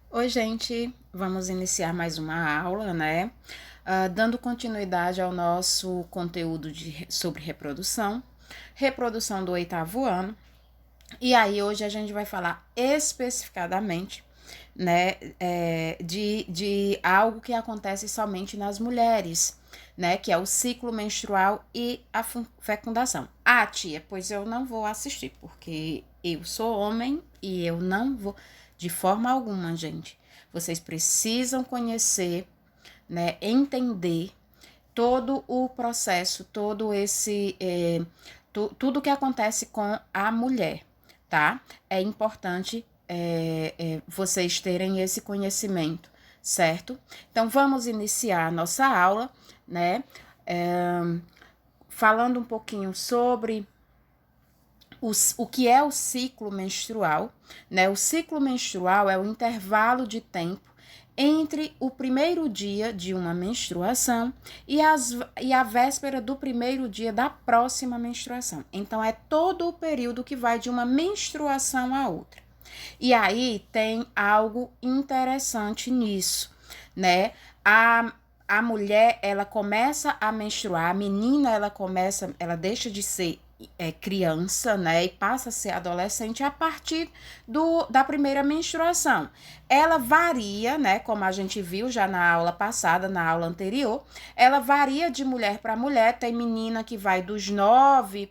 Oi, gente, vamos iniciar mais uma aula, né? Dando continuidade ao nosso conteúdo sobre reprodução do oitavo ano. E aí, hoje a gente vai falar especificadamente, né, de algo que acontece somente nas mulheres, né, que é o ciclo menstrual e a fecundação. Ah, tia, pois eu não vou assistir, porque eu sou homem e eu não vou, de forma alguma, gente. Vocês precisam conhecer, né, entender todo o processo, todo esse, tudo que acontece com a mulher, tá? É importante vocês terem esse conhecimento, certo? Então, vamos iniciar a nossa aula, né? É, falando um pouquinho sobre o que é o ciclo menstrual, né? O ciclo menstrual é o intervalo de tempo entre o primeiro dia de uma menstruação e a véspera do primeiro dia da próxima menstruação. Então, é todo o período que vai de uma menstruação a outra. E aí tem algo interessante nisso, né? A mulher, ela começa a menstruar, a menina, ela deixa de ser criança, né, e passa a ser adolescente a partir da primeira menstruação. Ela varia, né, como a gente viu já na aula passada, na aula anterior, ela varia de mulher para mulher. Tem menina que vai dos 9,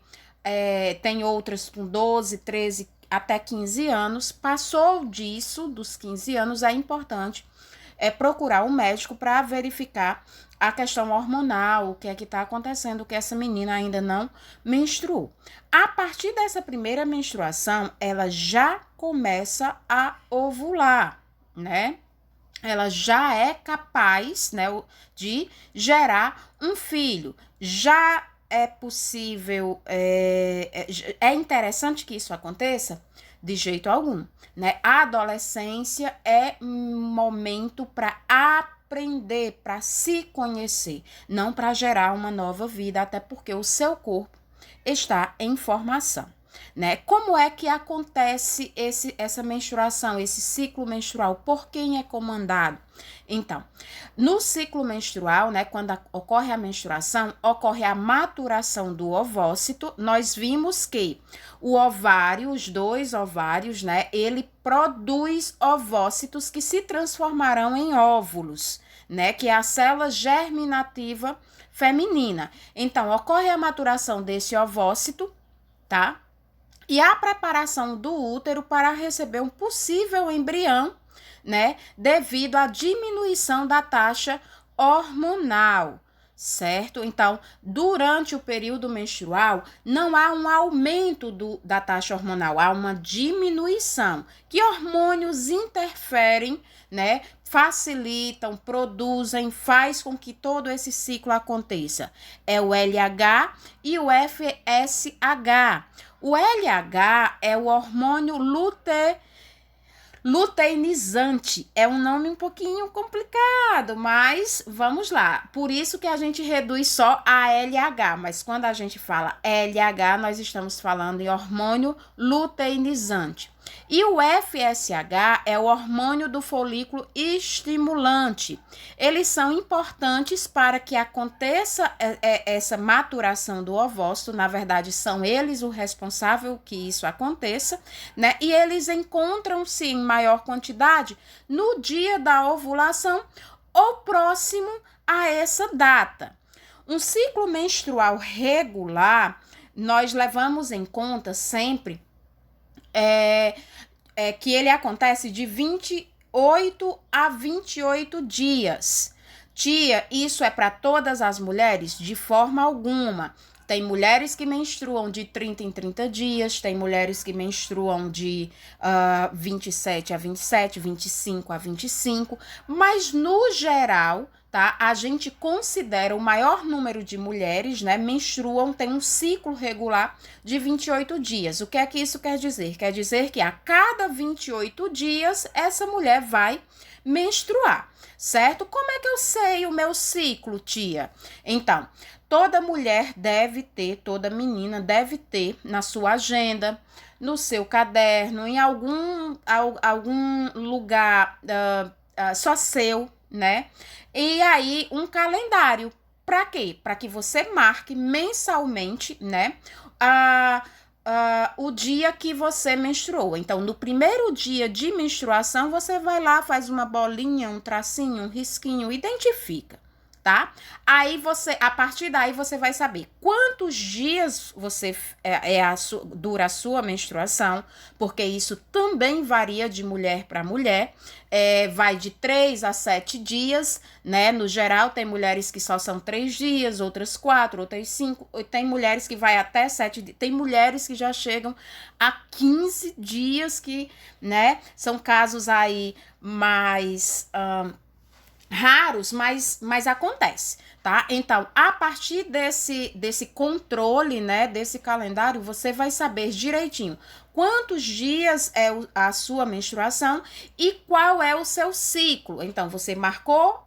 tem outras com 12, 13, até 15 anos. Passou disso, dos 15 anos, é importante procurar um médico para verificar a questão hormonal, o que é que está acontecendo, que essa menina ainda não menstruou. A partir dessa primeira menstruação, ela já começa a ovular, né? Ela já é capaz, né, de gerar um filho. Já é possível, é interessante que isso aconteça? De jeito algum, né? A adolescência é um momento para aprender, para se conhecer, não para gerar uma nova vida, até porque o seu corpo está em formação, né? Como é que acontece essa menstruação, esse ciclo menstrual? Por quem é comandado? Então, no ciclo menstrual, né, quando ocorre a menstruação, ocorre a maturação do ovócito. Nós vimos que o ovário, os dois ovários, né, ele produz ovócitos que se transformarão em óvulos, né, que é a célula germinativa feminina. Então, ocorre a maturação desse ovócito, tá? E a preparação do útero para receber um possível embrião, né, devido à diminuição da taxa hormonal, certo? Então, durante o período menstrual, não há um aumento da taxa hormonal, há uma diminuição. Que hormônios interferem, né? Facilitam, produzem, faz com que todo esse ciclo aconteça. É o LH e o FSH. O LH é o hormônio luteinizante. É um nome um pouquinho complicado, mas vamos lá. Por isso que a gente reduz só a LH, mas quando a gente fala LH, nós estamos falando em hormônio luteinizante. E o FSH é o hormônio do folículo estimulante. Eles são importantes para que aconteça essa maturação do ovócito. Na verdade, são eles o responsável que isso aconteça, né? E eles encontram-se em maior quantidade no dia da ovulação ou próximo a essa data. Um ciclo menstrual regular, nós levamos em conta sempre que ele acontece de 28 a 28 dias. Tia, isso é para todas as mulheres? De forma alguma. Tem mulheres que menstruam de 30 em 30 dias, tem mulheres que menstruam de 27 a 27, 25 a 25, mas no geral, tá? A gente considera o maior número de mulheres, né, menstruam, tem um ciclo regular de 28 dias. O que é que isso quer dizer? Quer dizer que a cada 28 dias essa mulher vai menstruar, certo? Como é que eu sei o meu ciclo, tia? Então, toda mulher deve ter, toda menina deve ter na sua agenda, no seu caderno, em algum lugar só seu, né? E aí, um calendário. Para quê? Para que você marque mensalmente, né? O dia que você menstruou. Então, no primeiro dia de menstruação, você vai lá, faz uma bolinha, um tracinho, um risquinho, identifica, tá? Aí a partir daí você vai saber quantos dias dura a sua menstruação, porque isso também varia de mulher para mulher. Vai de 3 a 7 dias, né? No geral, tem mulheres que só são 3 dias, outras 4, outras 5. Tem mulheres que vai até 7 dias. Tem mulheres que já chegam a 15 dias, que, né? São casos aí mais raros, mas acontece, tá? Então, a partir desse controle, né, desse calendário, você vai saber direitinho quantos dias é a sua menstruação e qual é o seu ciclo. Então, você marcou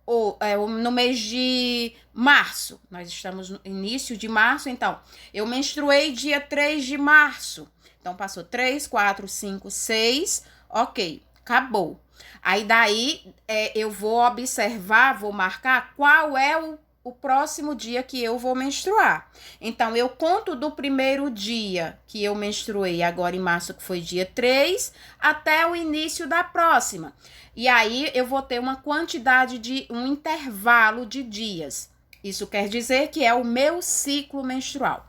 no mês de março, nós estamos no início de março, então, eu menstruei dia 3 de março. Então, passou 3, 4, 5, 6, ok, acabou. Aí daí eu vou observar, vou marcar qual é o próximo dia que eu vou menstruar. Então, eu conto do primeiro dia que eu menstruei, agora em março, que foi dia 3, até o início da próxima. E aí, eu vou ter uma quantidade um intervalo de dias. Isso quer dizer que é o meu ciclo menstrual.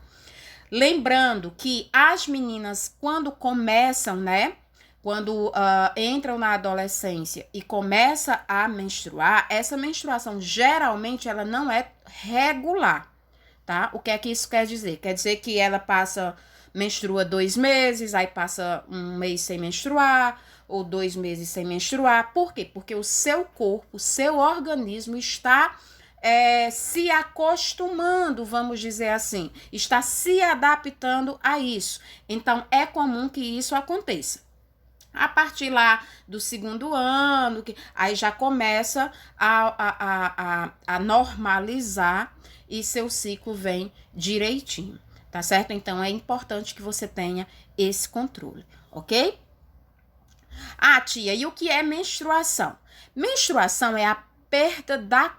Lembrando que as meninas, quando começam, né? Quando entram na adolescência e começa a menstruar, essa menstruação geralmente ela não é regular, tá? O que é que isso quer dizer? Quer dizer que ela menstrua 2 meses, aí passa 1 mês sem menstruar, ou 2 meses sem menstruar. Por quê? Porque o seu corpo, o seu organismo está se acostumando, vamos dizer assim, está se adaptando a isso. Então, é comum que isso aconteça. A partir lá do segundo ano, aí já começa a normalizar e seu ciclo vem direitinho, tá certo? Então, é importante que você tenha esse controle, ok? Tia, e o que é menstruação? Menstruação é a perda da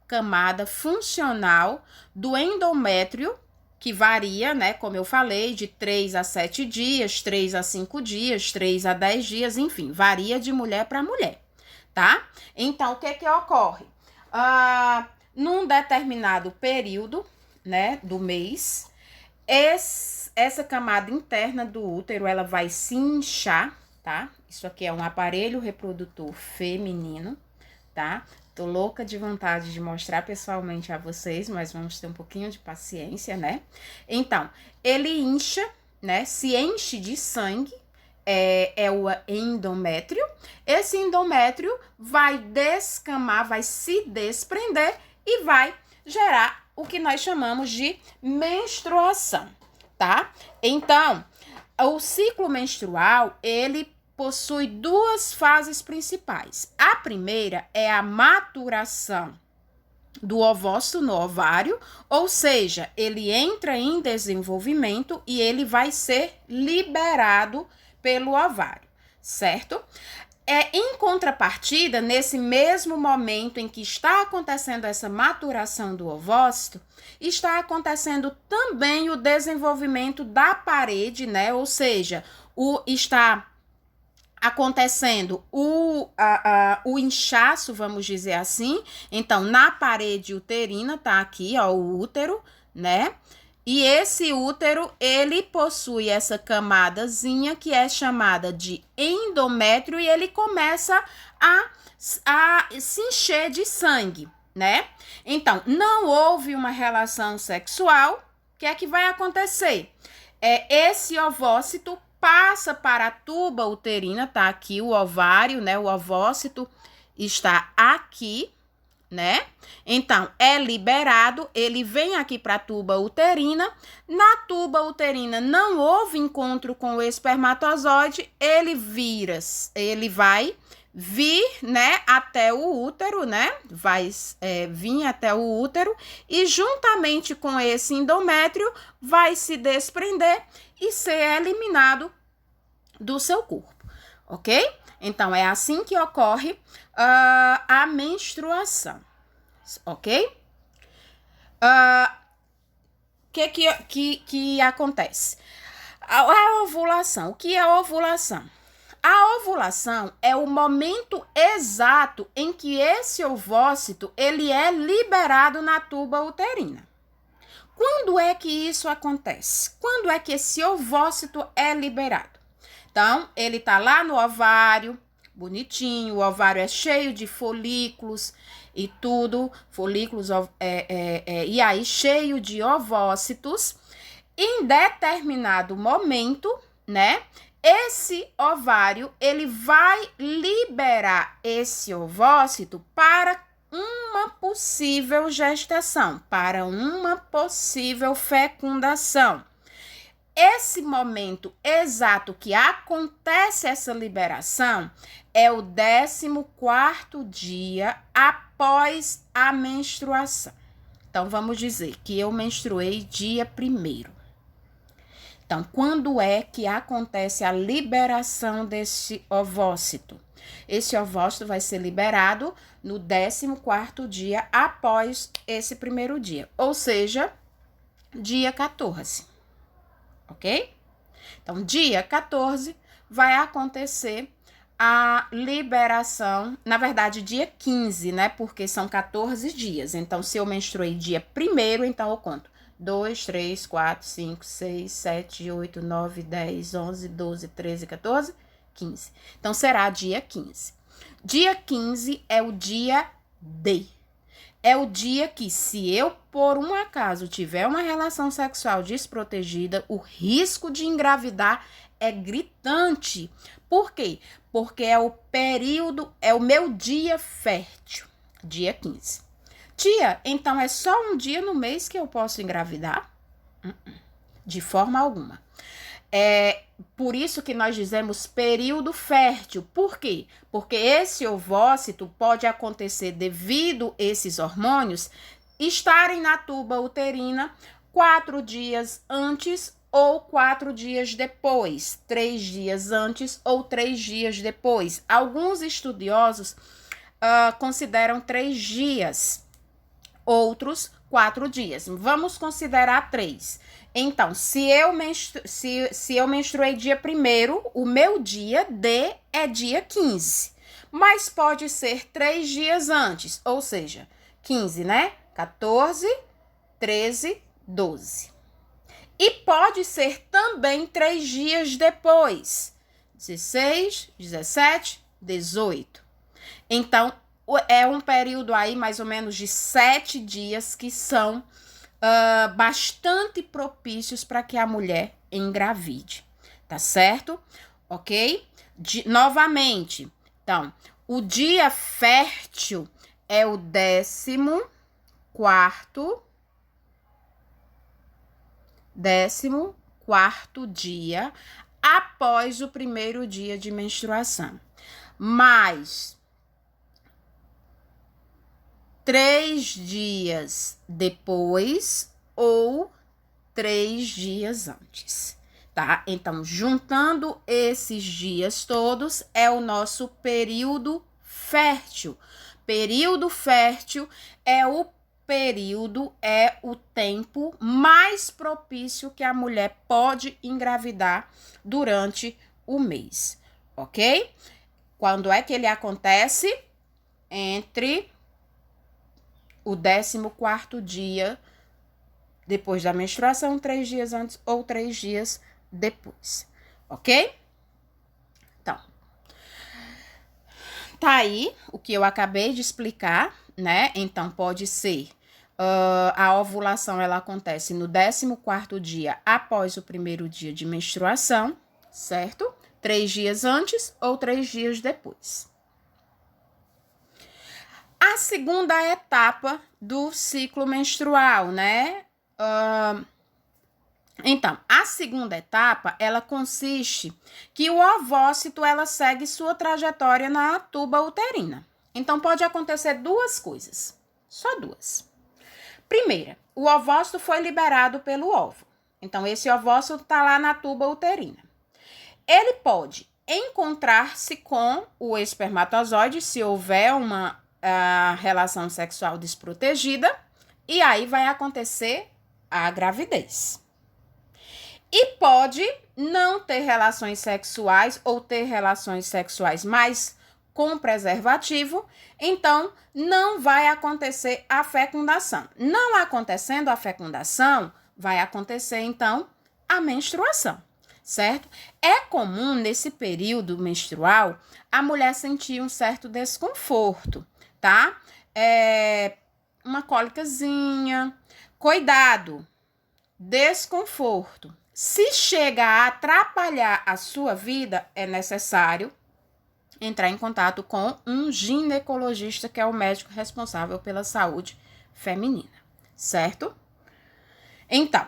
camada funcional do endométrio, que varia, né, como eu falei, de 3 a 7 dias, 3 a 5 dias, 3 a 10 dias, enfim, varia de mulher para mulher, tá? Então, o que ocorre? Num determinado período, né, do mês, essa camada interna do útero, ela vai se inchar, tá? Isso aqui é um aparelho reprodutor feminino, tá? Tô louca de vontade de mostrar pessoalmente a vocês, mas vamos ter um pouquinho de paciência, né? Então, ele incha, né? Se enche de sangue, é o endométrio. Esse endométrio vai descamar, vai se desprender e vai gerar o que nós chamamos de menstruação, tá? Então, o ciclo menstrual, ele possui 2 fases principais. A primeira é a maturação do ovócito no ovário, ou seja, ele entra em desenvolvimento e ele vai ser liberado pelo ovário, certo? Em contrapartida, nesse mesmo momento em que está acontecendo essa maturação do ovócito, está acontecendo também o desenvolvimento da parede, né? Ou seja, está acontecendo o inchaço, vamos dizer assim. Então, na parede uterina, tá aqui, ó, o útero, né? E esse útero, ele possui essa camadazinha que é chamada de endométrio e ele começa a se encher de sangue, né? Então, não houve uma relação sexual, o que é que vai acontecer? Esse ovócito passa para a tuba uterina, tá aqui o ovário, né? O ovócito está aqui, né? Então, é liberado, ele vem aqui para a tuba uterina. Na tuba uterina não houve encontro com o espermatozoide, ele vai vir, né, até o útero, né? Vai vir até o útero e juntamente com esse endométrio vai se desprender e ser eliminado do seu corpo, ok? Então, é assim que ocorre a menstruação, ok? Que acontece? A ovulação. O que é ovulação? A ovulação é o momento exato em que esse ovócito ele é liberado na tuba uterina. Quando é que isso acontece? Quando é que esse ovócito é liberado? Então, ele tá lá no ovário, bonitinho, o ovário é cheio de folículos e tudo, folículos e aí cheio de ovócitos. Em determinado momento, né? Esse ovário, ele vai liberar esse ovócito para uma possível gestação, para uma possível fecundação. Esse momento exato que acontece essa liberação é o 14º dia após a menstruação. Então, vamos dizer que eu menstruei dia 1º. Então, quando é que acontece a liberação desse ovócito? Esse ovócito vai ser liberado no 14º dia após esse 1º dia, ou seja, dia 14, ok? Então, dia 14 vai acontecer a liberação, na verdade, dia 15, né? Porque são 14 dias. Então, se eu menstruei dia 1º, então eu conto 2, 3, 4, 5, 6, 7, 8, 9, 10, 11, 12, 13, 14, 15. Então, será dia 15. Dia 15 é o dia D. É o dia que, se eu, por um acaso, tiver uma relação sexual desprotegida, o risco de engravidar é gritante. Por quê? Porque é o período, é o meu dia fértil, dia 15. Tia, então é só um dia no mês que eu posso engravidar? De forma alguma. É por isso que nós dizemos período fértil. Por quê? Porque esse ovócito pode acontecer devido a esses hormônios estarem na tuba uterina 4 dias antes ou 4 dias depois, 3 dias antes ou 3 dias depois. Alguns estudiosos consideram 3 dias. Outros 4 dias. Vamos considerar 3. Então, se eu menstruei dia 1º, o meu dia D é dia 15. Mas pode ser 3 dias antes, ou seja, 15, né? 14, 13, 12. E pode ser também 3 dias depois, 16, 17, 18. Então, é um período aí mais ou menos de 7 dias que são bastante propícios para que a mulher engravide, tá certo? Ok? Novamente, então, o dia fértil é o 14º dia após o 1º dia de menstruação. Mas 3 dias depois ou 3 dias antes, tá? Então, juntando esses dias todos, é o nosso período fértil. Período fértil é o tempo mais propício que a mulher pode engravidar durante o mês, ok? Quando é que ele acontece? Entre o 14º dia depois da menstruação, 3 dias antes ou 3 dias depois, ok? Então, tá aí o que eu acabei de explicar, né? Então, pode ser a ovulação, ela acontece no 14º dia após o 1º dia de menstruação, certo? 3 dias antes ou 3 dias depois. A segunda etapa do ciclo menstrual, né? Então, a segunda etapa, ela consiste que o ovócito, ela segue sua trajetória na tuba uterina. Então, pode acontecer 2 coisas, só 2. Primeira, o ovócito foi liberado pelo óvulo. Então, esse ovócito está lá na tuba uterina. Ele pode encontrar-se com o espermatozoide se houver uma relação sexual desprotegida, e aí vai acontecer a gravidez. E pode não ter relações sexuais ou ter relações sexuais mais com preservativo, então não vai acontecer a fecundação. Não acontecendo a fecundação, vai acontecer então a menstruação, certo? É comum nesse período menstrual a mulher sentir um certo desconforto, tá? Uma cólicazinha. Cuidado, desconforto. Se chega a atrapalhar a sua vida, é necessário entrar em contato com um ginecologista, que é o médico responsável pela saúde feminina, certo? Então,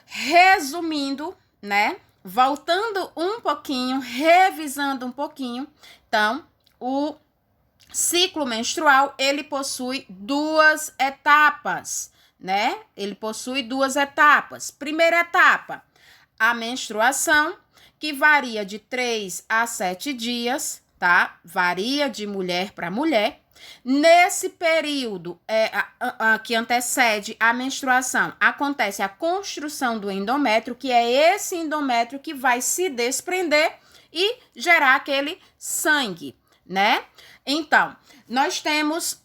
resumindo, né? Voltando um pouquinho, revisando um pouquinho, então, o ciclo menstrual, ele possui 2 etapas, né? Ele possui 2 etapas. Primeira etapa, a menstruação, que varia de 3 a 7 dias, tá? Varia de mulher para mulher. Nesse período que antecede a menstruação, acontece a construção do endométrio, que é esse endométrio que vai se desprender e gerar aquele sangue, né? Então, nós temos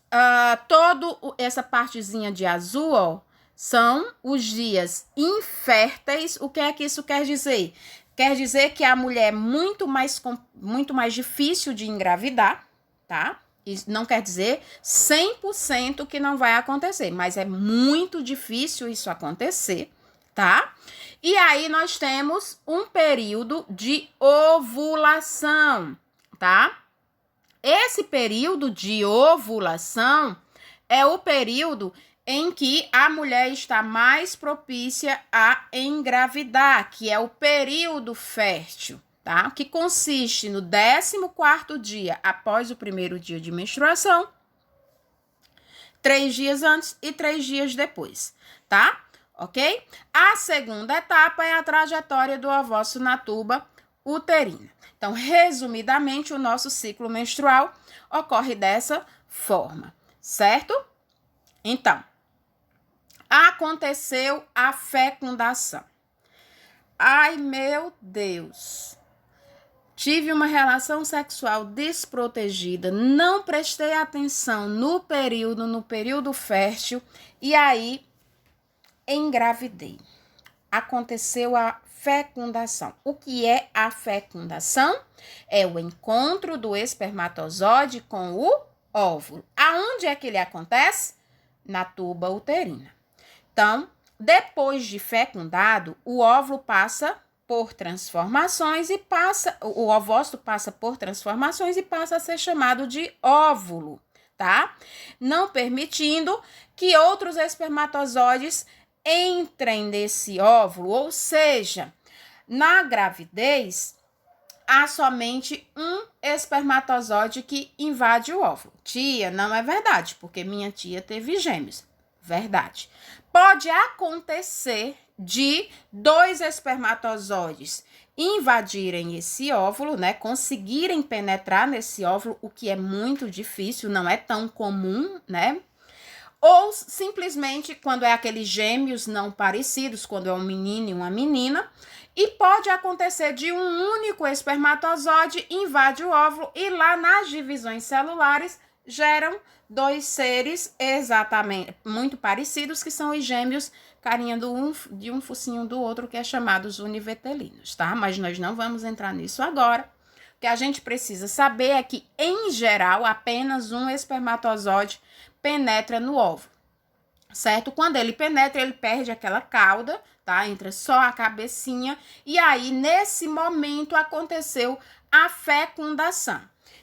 toda essa partezinha de azul, ó, são os dias inférteis. O que é que isso quer dizer? Quer dizer que a mulher é muito mais difícil de engravidar, tá? Isso não quer dizer 100% que não vai acontecer, mas é muito difícil isso acontecer, tá? E aí nós temos um período de ovulação, tá? Esse período de ovulação é o período em que a mulher está mais propícia a engravidar, que é o período fértil, tá? Que consiste no 14º dia após o primeiro dia de menstruação, 3 dias antes e 3 dias depois, tá? Ok? A segunda etapa é a trajetória do ovócito na tuba uterina. Então, resumidamente, o nosso ciclo menstrual ocorre dessa forma, certo? Então, aconteceu a fecundação. Ai, meu Deus! Tive uma relação sexual desprotegida, não prestei atenção no período fértil, e aí engravidei. Aconteceu a fecundação. O que é a fecundação? É o encontro do espermatozoide com o óvulo. Aonde é que ele acontece? Na tuba uterina. Então, depois de fecundado, o óvulo passa por transformações o ovócito passa por transformações e passa a ser chamado de óvulo, tá? Não permitindo que outros espermatozoides entrem nesse óvulo, ou seja, na gravidez, há somente um espermatozoide que invade o óvulo. Tia, não é verdade, porque minha tia teve gêmeos. Verdade. Pode acontecer de 2 espermatozoides invadirem esse óvulo, né? Conseguirem penetrar nesse óvulo, o que é muito difícil, não é tão comum, né? Ou simplesmente quando é aqueles gêmeos não parecidos, quando é um menino e uma menina. E pode acontecer de um único espermatozoide invade o óvulo e lá nas divisões celulares geram 2 seres exatamente muito parecidos, que são os gêmeos, carinha de um focinho do outro, que é chamados univetelinos, tá? Mas nós não vamos entrar nisso agora. O que a gente precisa saber é que, em geral, apenas um espermatozoide penetra no óvulo, certo? Quando ele penetra, ele perde aquela cauda, tá? Entra só a cabecinha, e aí, nesse momento, aconteceu a fecundação.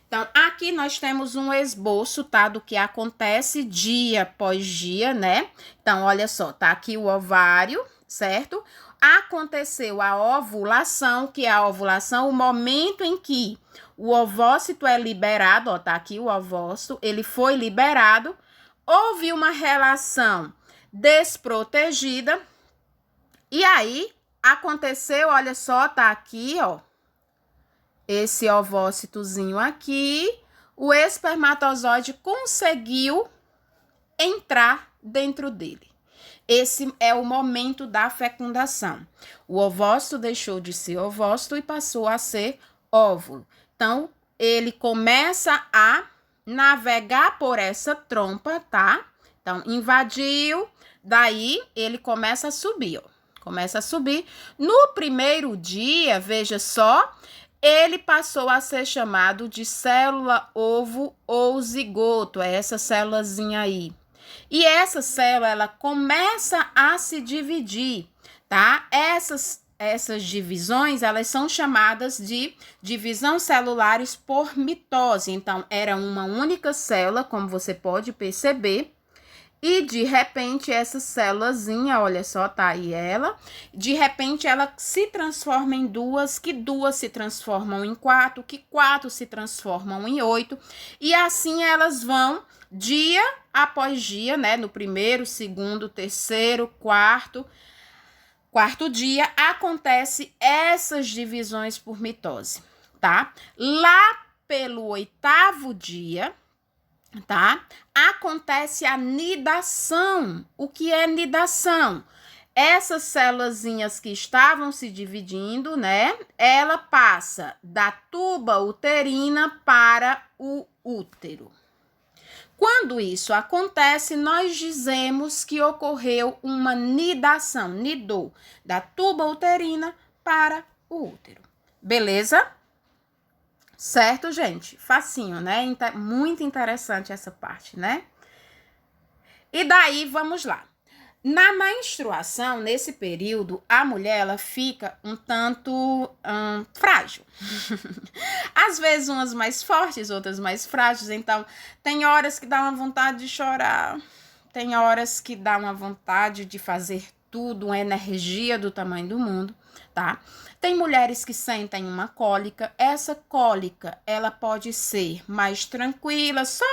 Então, aqui nós temos um esboço, tá? Do que acontece dia após dia, né? Então, olha só, tá aqui o ovário, certo? Aconteceu a ovulação, que é a ovulação, o momento em que o ovócito é liberado, ó, tá aqui o ovócito, ele foi liberado, houve uma relação desprotegida, E aí, aconteceu, olha só, tá aqui, ó, esse ovócitozinho aqui, o espermatozoide conseguiu entrar dentro dele. Esse é o momento da fecundação. O ovócito deixou de ser ovócito e passou a ser óvulo. Então, ele começa a navegar por essa trompa, tá? Então, invadiu, daí ele começa a subir, ó. Começa a subir. No primeiro dia, veja só, ele passou a ser chamado de célula ovo ou zigoto, é essa célulazinha aí. E essa célula, ela começa a se dividir, tá? Essas divisões, elas são chamadas de divisão celulares por mitose. Então, era uma única célula, como você pode perceber, e de repente essa célulazinha, olha só, tá aí ela, de repente ela se transforma em duas, que duas se transformam em quatro, que quatro se transformam em 8, e assim elas vão dia após dia, né, no primeiro, segundo, terceiro, quarto dia, acontece essas divisões por mitose, tá? Lá pelo 8º dia, tá? Acontece a nidação. O que é nidação? Essas célulazinhas que estavam se dividindo, né? Ela passa da tuba uterina para o útero. Quando isso acontece, nós dizemos que ocorreu uma nidação, nidou, da tuba uterina para o útero. Beleza? Certo, gente? Facinho, né? Muito interessante essa parte, né? E daí, vamos lá. Na menstruação, nesse período, a mulher, ela fica um tanto frágil. Às vezes, umas mais fortes, outras mais frágeis. Então, tem horas que dá uma vontade de chorar. Tem horas que dá uma vontade de fazer tudo, uma energia do tamanho do mundo, tá? Tem mulheres que sentem uma cólica. Essa cólica, ela pode ser mais tranquila, só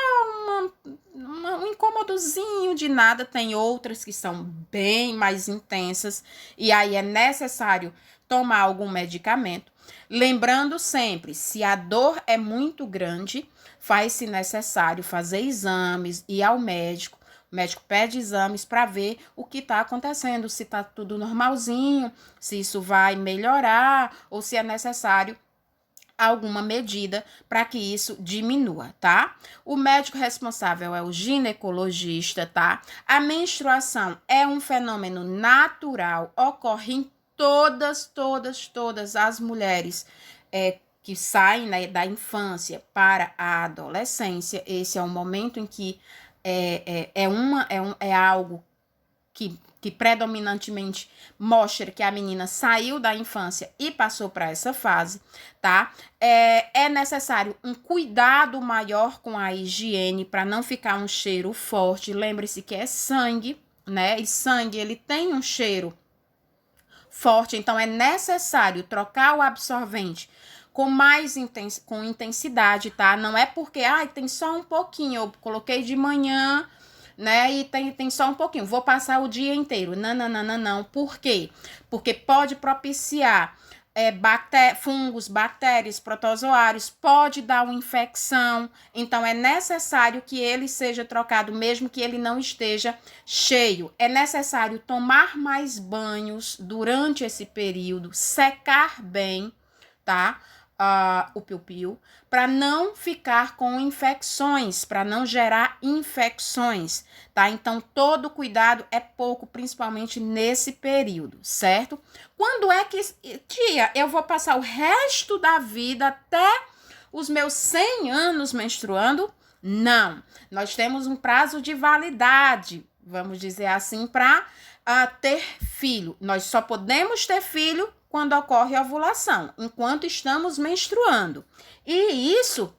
um incômodozinho de nada. Tem outras que são bem mais intensas e aí é necessário tomar algum medicamento. Lembrando sempre, se a dor é muito grande, faz-se necessário fazer exames, ir ao médico. O médico pede exames para ver o que está acontecendo, se está tudo normalzinho, se isso vai melhorar ou se é necessário alguma medida para que isso diminua, tá? O médico responsável é o ginecologista, tá? A menstruação é um fenômeno natural, ocorre em todas as mulheres que saem, né, da infância para a adolescência. Esse é o momento em que é algo que predominantemente mostra que a menina saiu da infância e passou para essa fase, tá? É necessário um cuidado maior com a higiene para não ficar um cheiro forte. Lembre-se que é sangue, né? E sangue, ele tem um cheiro forte, então é necessário trocar o absorvente com mais com intensidade, tá? Não é porque, tem só um pouquinho, eu coloquei de manhã, né, e tem só um pouquinho, vou passar o dia inteiro. Não. Por quê? Porque pode propiciar fungos, bactérias, protozoários, pode dar uma infecção, então é necessário que ele seja trocado, mesmo que ele não esteja cheio. É necessário tomar mais banhos durante esse período, secar bem, tá? O piu-piu, para não ficar com infecções, para não gerar infecções, tá? Então, todo cuidado é pouco, principalmente nesse período, certo? Quando é que, tia, eu vou passar o resto da vida até os meus 100 anos menstruando? Não, nós temos um prazo de validade, vamos dizer assim, para ter filho. Nós só podemos ter filho quando ocorre a ovulação, enquanto estamos menstruando. E isso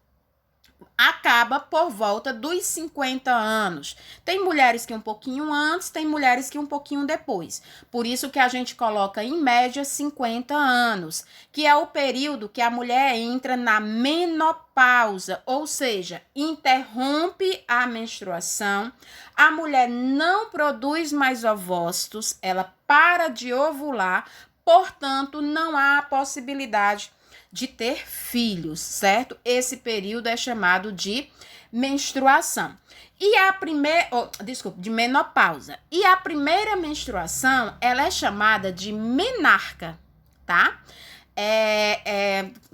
acaba por volta dos 50 anos. Tem mulheres que um pouquinho antes, tem mulheres que um pouquinho depois. Por isso que a gente coloca em média 50 anos, que é o período que a mulher entra na menopausa, ou seja, interrompe a menstruação, a mulher não produz mais ovócitos, ela para de ovular, portanto, não há a possibilidade de ter filhos, certo? Esse período é chamado de menstruação. E a primeira, de menopausa. E a primeira menstruação, ela é chamada de menarca, tá?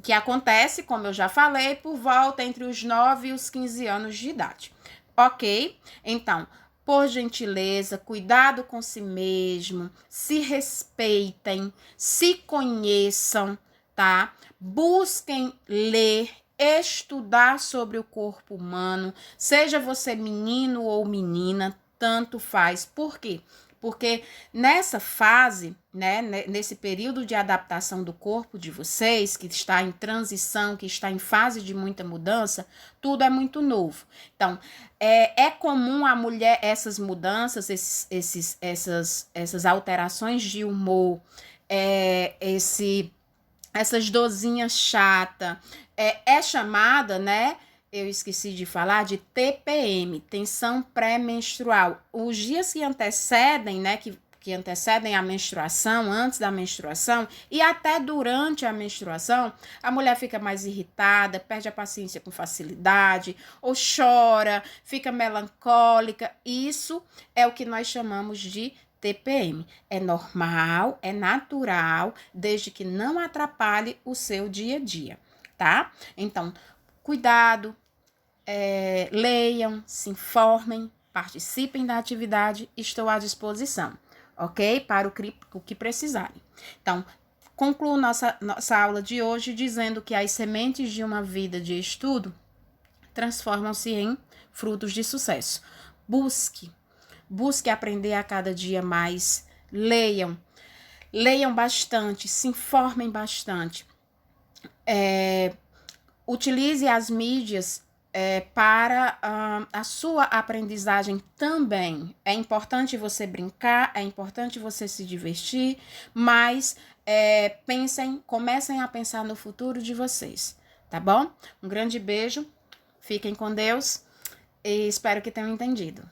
Que acontece, como eu já falei, por volta entre os 9 e os 15 anos de idade. Ok? Então, por gentileza, cuidado com si mesmo, se respeitem, se conheçam, tá? Busquem ler, estudar sobre o corpo humano, seja você menino ou menina, tanto faz. Por quê? Porque nessa fase, né, nesse período de adaptação do corpo de vocês, que está em transição, que está em fase de muita mudança, tudo é muito novo. Então, é comum a mulher, essas mudanças, essas alterações de humor, essas dorzinhas chatas, é chamada, né? Eu esqueci de falar de TPM, tensão pré-menstrual. Os dias que antecedem, né, que antecedem a menstruação, antes da menstruação e até durante a menstruação, a mulher fica mais irritada, perde a paciência com facilidade, ou chora, fica melancólica. Isso é o que nós chamamos de TPM. É normal, é natural, desde que não atrapalhe o seu dia a dia, tá? Então, cuidado, leiam, se informem, participem da atividade, estou à disposição, ok? Para o que precisarem. Então, concluo nossa aula de hoje dizendo que as sementes de uma vida de estudo transformam-se em frutos de sucesso. Busque aprender a cada dia mais, leiam bastante, se informem bastante. Utilize as mídias para a sua aprendizagem também. É importante você brincar, é importante você se divertir, mas comecem a pensar no futuro de vocês, tá bom? Um grande beijo, fiquem com Deus e espero que tenham entendido.